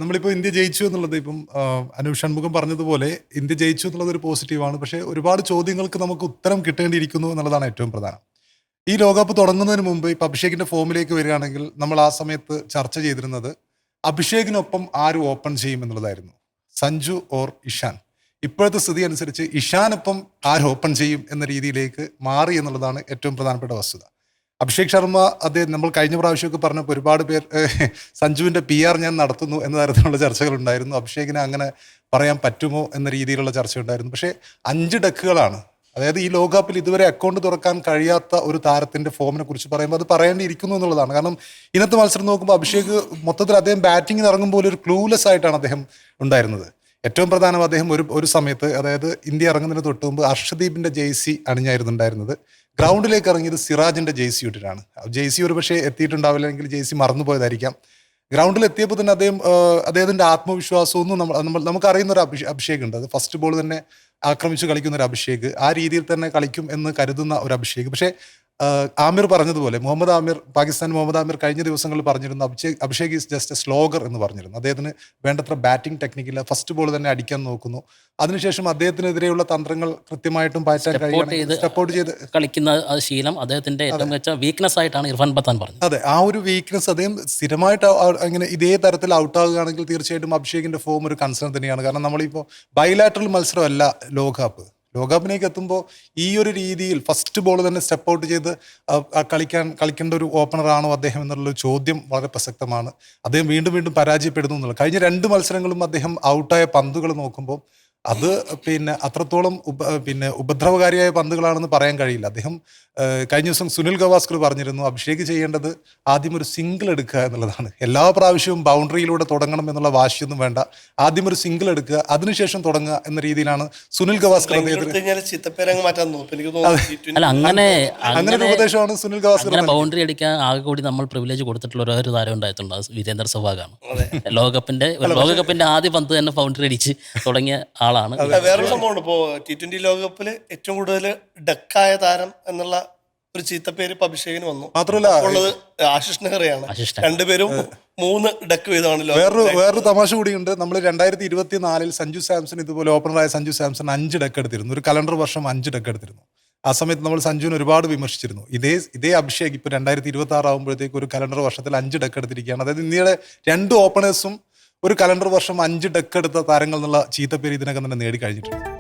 നമ്മളിപ്പോൾ ഇന്ത്യ ജയിച്ചു എന്നുള്ളത് ഇപ്പം അനൂപ് ഷൺമുഖം പറഞ്ഞതുപോലെ ഇന്ത്യ ജയിച്ചു എന്നുള്ളത് ഒരു പോസിറ്റീവാണ്. പക്ഷേ ഒരുപാട് ചോദ്യങ്ങൾക്ക് നമുക്ക് ഉത്തരം കിട്ടേണ്ടിയിരിക്കുന്നു എന്നുള്ളതാണ് ഏറ്റവും പ്രധാനം. ഈ ലോകകപ്പ് തുടങ്ങുന്നതിന് മുമ്പ് ഇപ്പം അഭിഷേകിന്റെ ഫോമിലേക്ക് വരികയാണെങ്കിൽ നമ്മൾ ആ സമയത്ത് ചർച്ച ചെയ്തിരുന്നത് അഭിഷേകിനൊപ്പം ആര് ഓപ്പൺ ചെയ്യും എന്നുള്ളതായിരുന്നു. സഞ്ജു ഓർ ഇഷാൻ. ഇപ്പോഴത്തെ സ്ഥിതി അനുസരിച്ച് ഇഷാനൊപ്പം ആര് ഓപ്പൺ ചെയ്യും എന്ന രീതിയിലേക്ക് മാറി എന്നുള്ളതാണ് ഏറ്റവും പ്രധാനപ്പെട്ട വസ്തുത. അഭിഷേക് ശർമ്മ അദ്ദേഹം നമ്മൾ കഴിഞ്ഞ പ്രാവശ്യമൊക്കെ പറഞ്ഞപ്പോൾ ഒരുപാട് പേർ സഞ്ജുവിൻ്റെ PR ഞാൻ നടത്തുന്നു എന്ന തരത്തിലുള്ള ചർച്ചകളുണ്ടായിരുന്നു. അഭിഷേകിനെ അങ്ങനെ പറയാൻ പറ്റുമോ എന്ന രീതിയിലുള്ള ചർച്ചയുണ്ടായിരുന്നു. പക്ഷേ 5 ഡക്കുകളാണ്. അതായത് ഈ ലോകകപ്പിൽ ഇതുവരെ അക്കൗണ്ട് തുറക്കാൻ കഴിയാത്ത ഒരു താരത്തിൻ്റെ ഫോമിനെ കുറിച്ച് പറയുമ്പോൾ അത് പറയേണ്ടിയിരിക്കുന്നു എന്നുള്ളതാണ്. കാരണം ഇന്നത്തെ മത്സരം നോക്കുമ്പോൾ അഭിഷേക് മൊത്തത്തിൽ അദ്ദേഹം ബാറ്റിങ്ങിന് ഇറങ്ങുമ്പോൾ ഒരു ക്ലൂലെസ് ആയിട്ടാണ് അദ്ദേഹം ഉണ്ടായിരുന്നത്. ഏറ്റവും പ്രധാനം അദ്ദേഹം ഒരു സമയത്ത്, അതായത് ഇന്ത്യ ഇറങ്ങുന്നതിന് തൊട്ട് മുമ്പ് അർഷദീപിൻ്റെ ജേഴ്സി അണിഞ്ഞായിരുന്നു ഉണ്ടായിരുന്നത്. ഗ്രൗണ്ടിലേക്ക് ഇറങ്ങിയത് സിറാജിൻ്റെ ജേഴ്സി ഇട്ടിട്ടാണ്. ജേഴ്സി ഒരു പക്ഷേ എത്തിയിട്ടുണ്ടാവില്ല, എങ്കിൽ ജേഴ്സി മറന്നുപോയതായിരിക്കാം. ഗ്രൗണ്ടിൽ എത്തിയപ്പോൾ തന്നെ അദ്ദേഹത്തിൻ്റെ ആത്മവിശ്വാസമൊന്നും നമുക്കറിയുന്ന ഒരു അഭിഷേക് ഉണ്ട്. അത് ഫസ്റ്റ് ബോൾ തന്നെ ആക്രമിച്ച് കളിക്കുന്ന ഒരു അഭിഷേക്, ആ രീതിയിൽ തന്നെ കളിക്കും എന്ന് കരുതുന്ന ഒരു അഭിഷേക്. പക്ഷേ ആമിർ പറഞ്ഞതുപോലെ പാകിസ്ഥാൻ മുഹമ്മദ് ആമിർ കഴിഞ്ഞ ദിവസങ്ങളിൽ പറഞ്ഞിരുന്നു അഭിഷേക് ഈസ് ജസ്റ്റ് എ സ്ലോഗർ എന്ന് പറഞ്ഞിരുന്നു. അദ്ദേഹത്തിന് വേണ്ടത്ര ബാറ്റിംഗ് ടെക്നിക്കില്ല, ഫസ്റ്റ് ബോൾ തന്നെ അടിക്കാൻ നോക്കുന്നു. അതിനുശേഷം അദ്ദേഹത്തിനെതിരെയുള്ള തന്ത്രങ്ങൾ കൃത്യമായിട്ടും പാറ്റാൻ കഴിയുന്ന സപ്പോർട്ട് ചെയ്ത് കളിക്കുന്ന ശീലം അദ്ദേഹത്തിന്റെ ഏറ്റവും മികച്ച വീക്ക്നെസ് ആയിട്ടാണ് ഇർഫാൻ പത്താൻ പറഞ്ഞത്. അതെ, ആ ഒരു വീക്ക്നെസ് അദ്ദേഹം സ്ഥിരമായിട്ട് അങ്ങനെ ഇതേ തരത്തിൽ ഔട്ടാകുകയാണെങ്കിൽ തീർച്ചയായിട്ടും അഭിഷേകിന്റെ ഫോം ഒരു കൺസേൺ തന്നെയാണ്. കാരണം നമ്മളിപ്പോൾ ബൈലാറ്ററൽ മത്സരമല്ല ലോകകപ്പിലേക്ക് എത്തുമ്പോൾ ഈ ഒരു രീതിയിൽ ഫസ്റ്റ് ബോൾ തന്നെ സ്റ്റെപ്പ് ഔട്ട് ചെയ്ത് കളിക്കേണ്ട ഒരു ഓപ്പണറാണോ അദ്ദേഹം എന്നുള്ളൊരു ചോദ്യം വളരെ പ്രസക്തമാണ്. അദ്ദേഹം വീണ്ടും വീണ്ടും പരാജയപ്പെടുന്നു എന്നുള്ളത്. കഴിഞ്ഞ 2 മത്സരങ്ങളും അദ്ദേഹം ഔട്ടായ പന്തുകൾ നോക്കുമ്പോൾ അത് അത്രത്തോളം ഉപദ്രവകാരിയായ പന്തുകളാണെന്ന് പറയാൻ കഴിയില്ല. അദ്ദേഹം കഴിഞ്ഞ ദിവസം സുനിൽ ഗവാസ്കർ പറഞ്ഞിരുന്നു അഭിഷേക് ചെയ്യേണ്ടത് ആദ്യം ഒരു സിംഗിൾ എടുക്കുക എന്നുള്ളതാണ്. എല്ലാ പ്രാവശ്യവും ബൗണ്ടറിയിലൂടെ തുടങ്ങണം എന്നുള്ള വാശിയൊന്നും വേണ്ട, ആദ്യം ഒരു സിംഗിൾ എടുക്കുക, അതിനുശേഷം തുടങ്ങുക എന്ന രീതിയിലാണ് സുനിൽ ഗവാസ്കർ അങ്ങനെ ഒരു ഉപദേശമാണ് സുനിൽ ഗവാസ്കർ. ബൗണ്ടറി അടിക്കാൻ ആകെ കൂടി നമ്മൾ പ്രിവിലേജ് കൊടുത്തിട്ടുള്ള ഒരു താരം ഉണ്ടായിട്ടുണ്ട്, വീരേന്ദർ സെവാഗാണ്. ലോകകപ്പിന്റെ ആദ്യ പന്ത് തന്നെ ബൗണ്ടറി അടിച്ച് തുടങ്ങിയ ആളാണ്. വേറൊരു സംഭവമാണ്, ഇപ്പോ T20 ലോകകപ്പില് ഏറ്റവും കൂടുതൽ ഡക്കായ താരം എന്നുള്ള ഒരു ചീത്തപ്പേര് ഇപ്പൊ അഭിഷേകിന് വന്നു. മാത്രമല്ല ഉള്ളത് ആശിഷ് നെഹ്റയാണ്. രണ്ടുപേരും 3 ഡക്ക് വീതമാണ്. വേറൊരു തമാശ കൂടിയുണ്ട്. നമ്മൾ 2024 സഞ്ജു സാംസൺ, ഇതുപോലെ ഓപ്പണറായ സഞ്ജു സാംസൺ 5 ഡക്ക് എടുത്തിരുന്നു. ഒരു കലണ്ടർ വർഷം 5 ഡക്ക് എടുത്തിരുന്നു. ആ സമയത്ത് നമ്മൾ സഞ്ജുവിനെ ഒരുപാട് വിമർശിച്ചിരുന്നു. ഇതേ അഭിഷേക് ഇപ്പോൾ 2026 ആകുമ്പോഴത്തേക്ക് ഒരു കലണ്ടർ വർഷത്തിൽ 5 ഡക്ക് എടുത്തിരിക്കുകയാണ്. അതായത് ഇന്ത്യയുടെ 2 ഓപ്പണേഴ്സും ഒരു കലണ്ടർ വർഷം 5 ഡക്ക് എടുത്ത താരങ്ങൾ എന്നുള്ള ചീത്തപ്പേര് ഇതിനകം തന്നെ നേടിക്കഴിഞ്ഞിട്ടുണ്ട്.